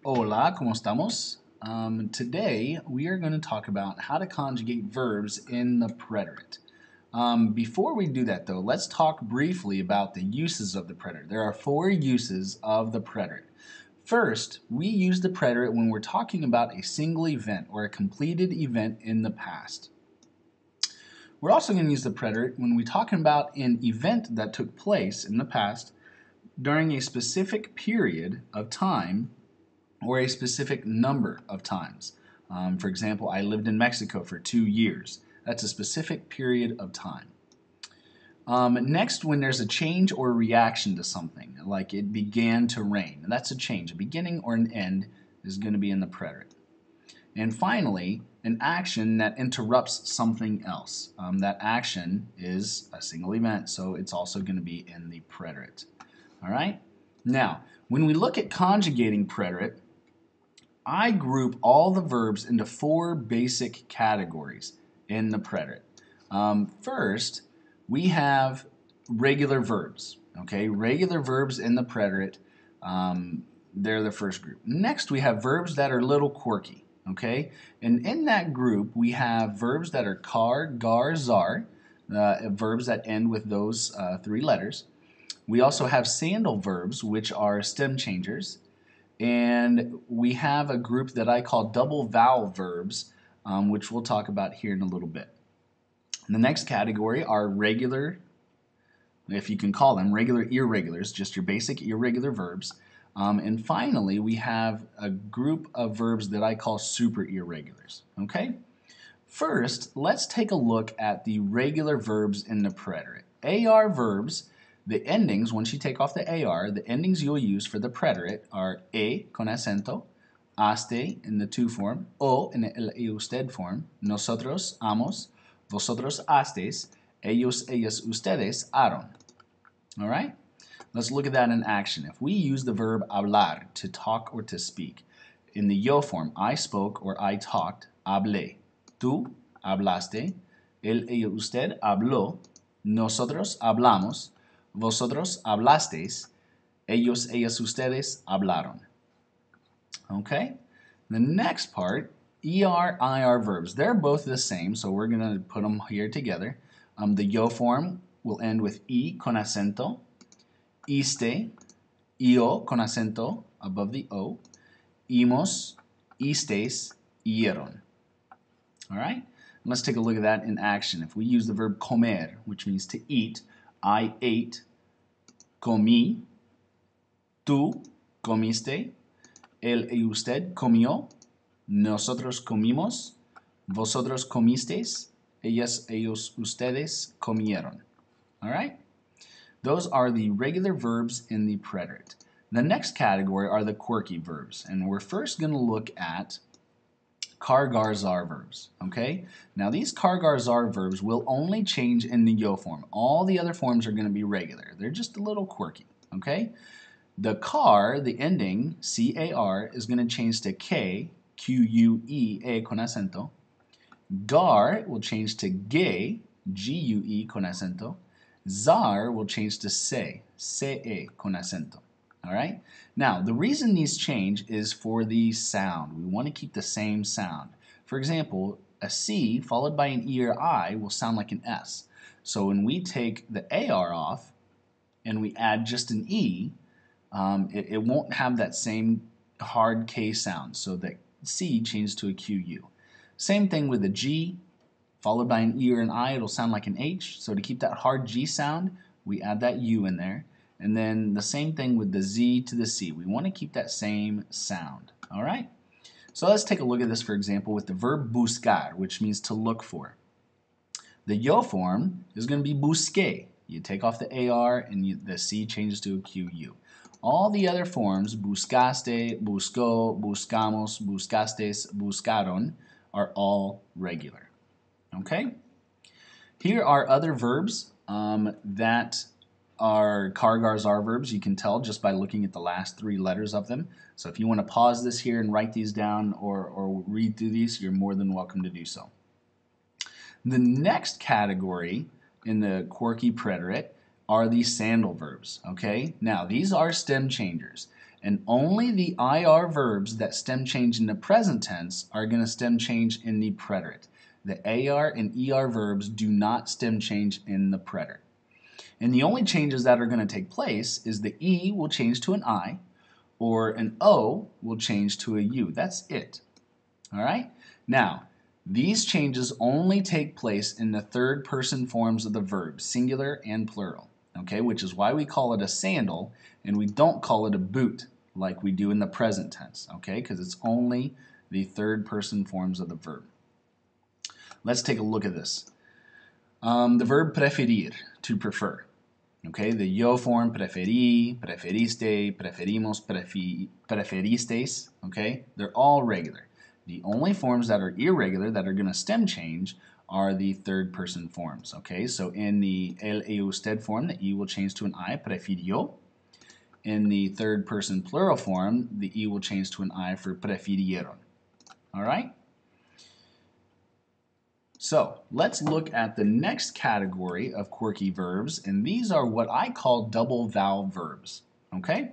Hola, ¿cómo estamos? Today we are going to talk about how to conjugate verbs in the preterite. Before we do that though, let's talk briefly about the uses of the preterite. There are four uses of the preterite. First, we use the preterite when we're talking about a single event or a completed event in the past. We're also going to use the preterite when we're talking about an event that took place in the past during a specific period of time or a specific number of times. For example, I lived in Mexico for 2 years. That's a specific period of time. Next, when there's a change or a reaction to something, like it began to rain, that's a change. A beginning or an end is going to be in the preterite. And finally, an action that interrupts something else. That action is a single event, so it's also going to be in the preterite. All right? Now, when we look at conjugating preterite, I group all the verbs into four basic categories in the preterite. First, we have regular verbs. Okay, regular verbs in the preterite, they're the first group. Next, we have verbs that are a little quirky. Okay, and in that group, we have verbs that are car, gar, zar, verbs that end with those three letters. We also have sandal verbs, which are stem changers. And we have a group that I call double vowel verbs, which we'll talk about here in a little bit. The next category are regular, if you can call them, regular irregulars, just your basic irregular verbs. And finally, we have a group of verbs that I call super irregulars. Okay? First, let's take a look at the regular verbs in the preterite. AR verbs, the endings, once you take off the AR, the endings you'll use for the preterite are E con acento, aste in the to form, o in the el y usted form, nosotros, amos, vosotros hastes, ellos, ellas, ustedes, aron. All right? Let's look at that in action. If we use the verb hablar, to talk or to speak, in the yo form, I spoke or I talked, hablé. Tú hablaste, él, ella, usted habló, nosotros hablamos, vosotros hablasteis, ellos, ellas, ustedes hablaron. Okay? The next part, ER, IR verbs. They're both the same, so we're going to put them here together. The yo form will end with I con acento, iste, io con acento above the O, imos, istes, ieron. All right? Let's take a look at that in action. If we use the verb comer, which means to eat, I ate, comí, tú comiste, él y usted comió, nosotros comimos, vosotros comisteis, ellas, ellos, ustedes comieron. All right? Those are the regular verbs in the preterite. The next category are the quirky verbs, and we're first going to look at car, gar, zar verbs. Okay? Now these car, gar, zar verbs will only change in the yo form. All the other forms are going to be regular. They're just a little quirky. Okay? The car, the ending, C-A-R, is going to change to K, Q-U-E, E con acento. Gar will change to ge, G-U-E con acento. Zar will change to se, se con acento. All right? Now, the reason these change is for the sound. We want to keep the same sound. For example, a C followed by an E or I will sound like an S. So when we take the AR off and we add just an E, it won't have that same hard K sound. So that C changes to a QU. Same thing with a G followed by an E or an I, it'll sound like an H. So to keep that hard G sound, we add that U in there. And then the same thing with the Z to the C. We want to keep that same sound. All right? So let's take a look at this, for example, with the verb buscar, which means to look for. The yo form is going to be busqué. You take off the AR and the C changes to a QU. All the other forms, buscaste, buscó, buscamos, buscastes, buscaron, are all regular. Okay? Here are other verbs that are car, gar, zar verbs. You can tell just by looking at the last three letters of them. So if you want to pause this here and write these down or read through these, you're more than welcome to do so. The next category in the quirky preterite are the sandal verbs. Okay? Now, these are stem changers. And only the IR verbs that stem change in the present tense are going to stem change in the preterite. The AR and ER verbs do not stem change in the preterite. And the only changes that are going to take place is the E will change to an I, or an O will change to a U. That's it. All right? Now, these changes only take place in the third person forms of the verb, singular and plural. Okay, which is why we call it a sandal and we don't call it a boot like we do in the present tense. Okay, because it's only the third person forms of the verb. Let's take a look at this. The verb preferir, to prefer. Okay, the yo form, preferí, preferiste, preferimos, preferistes, okay, they're all regular. The only forms that are irregular that are going to stem change are the third person forms, okay? So in the el, e, usted form, the E will change to an I, prefirió. In the third person plural form, the E will change to an I for prefirieron, all right? So let's look at the next category of quirky verbs, and these are what I call double vowel verbs, okay?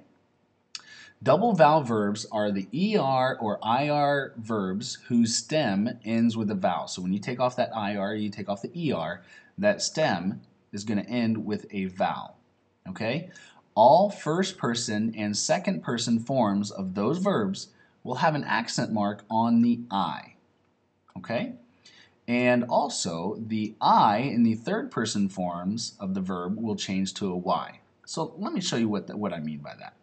Double vowel verbs are the ER or IR verbs whose stem ends with a vowel. So when you take off that IR, you take off the ER, that stem is going to end with a vowel, okay? All first person and second person forms of those verbs will have an accent mark on the I, okay? And also, the I in the third person forms of the verb will change to a Y. So let me show you what I mean by that.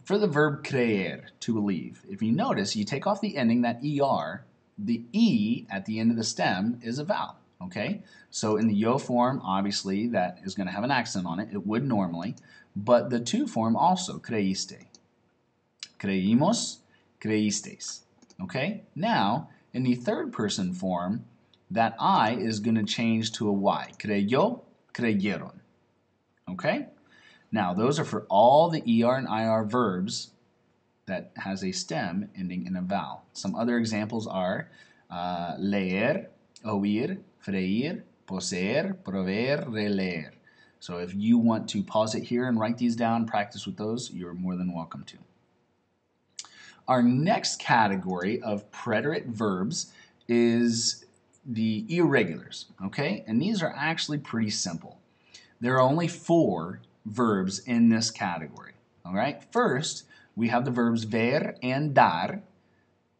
For the verb creer, to believe, if you notice, you take off the ending, that ER, the E at the end of the stem is a vowel, okay? So in the yo form, obviously, that is going to have an accent on it. It would normally. But the to form also, creíste. Creímos, creísteis, okay? Now, in the third person form, that I is going to change to a Y. Creyó, creyeron, okay? Now, those are for all the ER and IR verbs that has a stem ending in a vowel. Some other examples are leer, oír, freír, poseer, proveer, releer. So if you want to pause it here and write these down, practice with those, you're more than welcome to. Our next category of preterite verbs is the irregulars, okay? And these are actually pretty simple. There are only 4 verbs in this category, all right? First, we have the verbs ver and dar,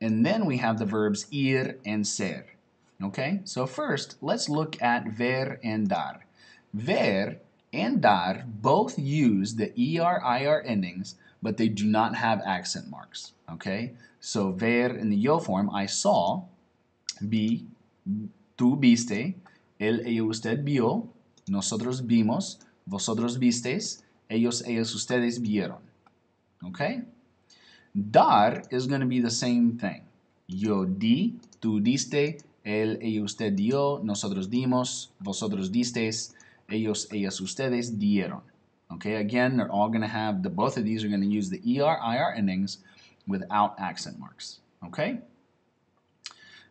and then we have the verbs ir and ser, okay? So first, let's look at ver and dar. Ver and dar both use the ER, IR endings, but they do not have accent marks, okay? So ver in the yo form, I saw, vi, tú viste, él, ella, usted vio, nosotros vimos, vosotros visteis, ellos, ellas, ustedes vieron, okay? Dar is going to be the same thing. Yo di, tú diste, él, ella, usted dio, nosotros dimos, vosotros disteis, ellos, ellas, ustedes dieron. Okay, again, they're all going to have, both of these are going to use the ER, IR endings without accent marks. Okay?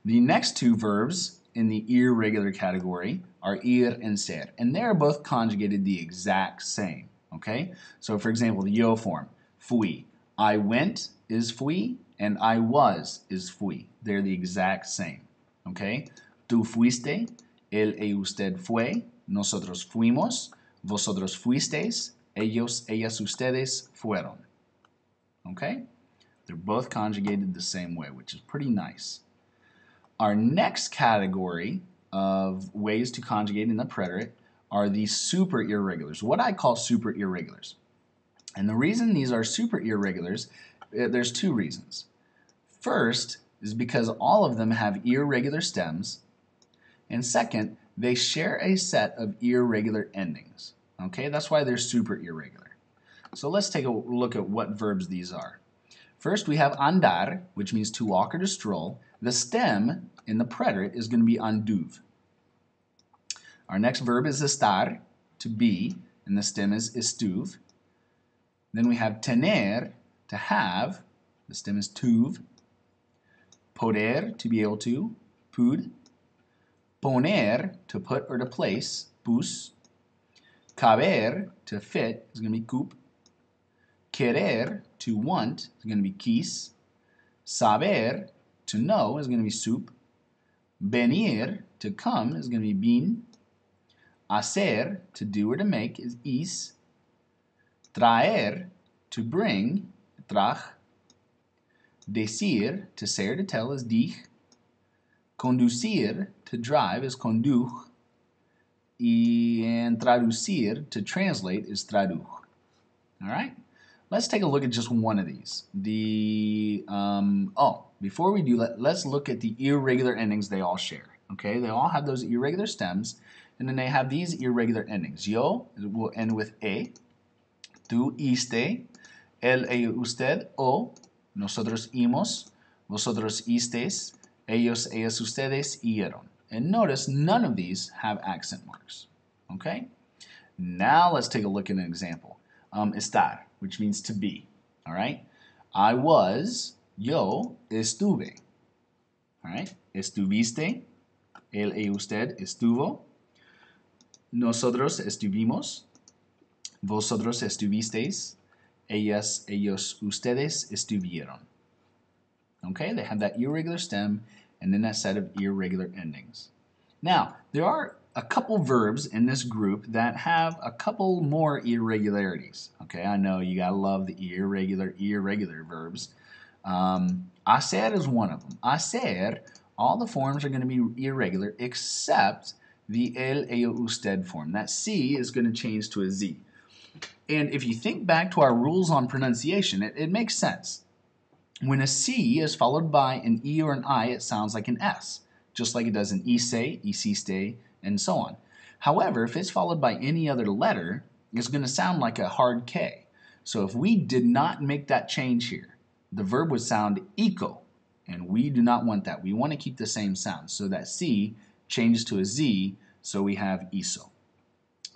The next 2 verbs in the irregular category are ir and ser, and they're both conjugated the exact same. Okay? So for example, the yo form, fui. I went is fui, and I was is fui. They're the exact same. Okay? Tú fuiste, él, ella, usted fue, nosotros fuimos, vosotros fuisteis, ellos, ellas, ustedes fueron. Okay? They're both conjugated the same way, which is pretty nice. Our next category of ways to conjugate in the preterite are the super irregulars, what I call super irregulars. And the reason these are super irregulars, there's 2 reasons. First is because all of them have irregular stems, and second, they share a set of irregular endings. Okay, that's why they're super irregular. So let's take a look at what verbs these are. First, we have andar, which means to walk or to stroll. The stem in the preterite is going to be anduv. Our next verb is estar, to be, and the stem is estuv. Then we have tener, to have, the stem is tuv. Poder, to be able to, pud. Poner, to put or to place, pus. Caber, to fit, is going to be cup. Querer, to want, is going to be quis. Saber, to know, is going to be sup. Venir, to come, is going to be bin. Hacer, to do or to make, is is. Traer, to bring, traj. Decir, to say or to tell, is dich. Conducir, to drive, is conduj. And traducir, to translate, is traduj. All right? Let's take a look at just one of these. Before we do that, let's look at the irregular endings they all share. Okay, they all have those irregular stems, and then they have these irregular endings. Yo will end with e, tú iste, él, ella, usted, o, nosotros imos, vosotros istes, ellos, ellas, ustedes, ieron. And notice none of these have accent marks. Okay? Now let's take a look at an example. Estar, which means to be. All right? I was, yo estuve. All right? Estuviste, él, ella, usted estuvo. Nosotros estuvimos. Vosotros estuvisteis. Ellas, ellos, ustedes estuvieron. Okay? They have that irregular stem and then that set of irregular endings. Now, there are a couple verbs in this group that have a couple more irregularities. Okay, I know you gotta love the irregular verbs. Hacer is one of them. Hacer, all the forms are going to be irregular except the el, ello, usted form. That C is going to change to a Z. And if you think back to our rules on pronunciation, it makes sense. When a C is followed by an E or an I, it sounds like an S, just like it does in ise, isiste, and so on. However, if it's followed by any other letter, it's going to sound like a hard K. So if we did not make that change here, the verb would sound eco, and we do not want that. We want to keep the same sound. So that C changes to a Z, so we have iso.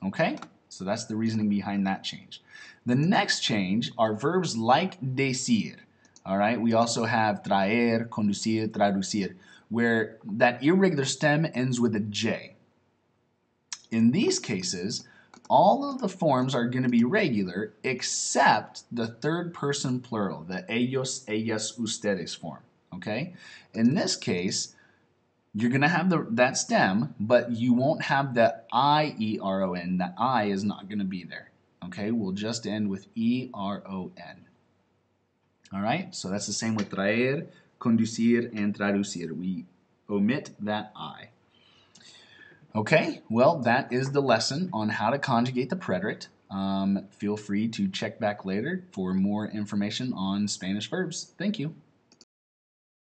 Okay? So that's the reasoning behind that change. The next change are verbs like decir. All right, we also have traer, conducir, traducir, where that irregular stem ends with a J. In these cases, all of the forms are going to be regular except the third person plural, the ellos, ellas, ustedes form. Okay? In this case, you're going to have that stem, but you won't have the I-E-R-O-N. The I is not going to be there. Okay? We'll just end with E-R-O-N. All right, so that's the same with traer, conducir, and traducir. We omit that I. Okay, well, that is the lesson on how to conjugate the preterite. Feel free to check back later for more information on Spanish verbs. Thank you.